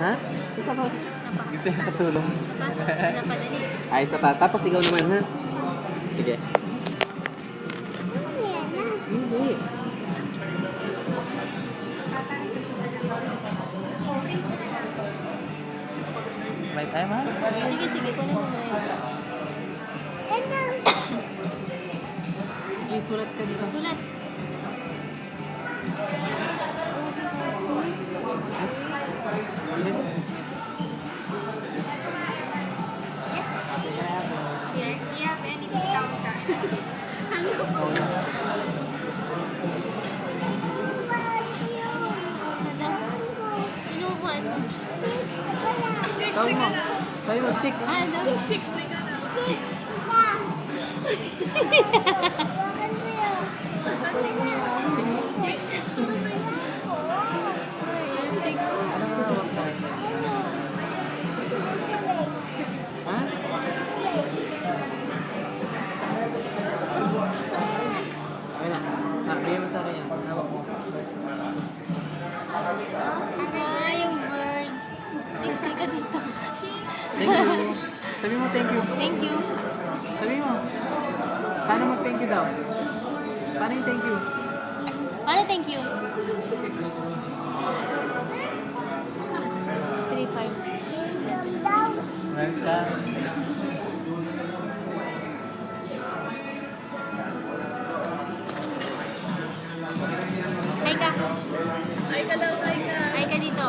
Ha? Isa pa. Gusto niya katulong. Napadali. Ay, isa pa. Tapos ikaw naman, ha? Sige. Hindi. May tayo, ma? Sige, sige. Kunin mo na yun. Sige, sulat ka dito. Sulat. Yes. Here, do you have any discount card? Sino ko ano? Sabi mo. Sabi mo, six. Ano? Chicks na ka na. Six. Ano nga hawak mo? Ha? Okay na. Bigyan mo sa akin yan. Hawak mo. Yung bird. Six ka dito. Thank you. Sabi mo thank you. Thank you. Sabi mo. Paano mag-thank you daw? Paano yung thank you? Ano thank you? 3-5. Welcome. Hi ka. Ay ka daw, ay ka. Hi ka dito.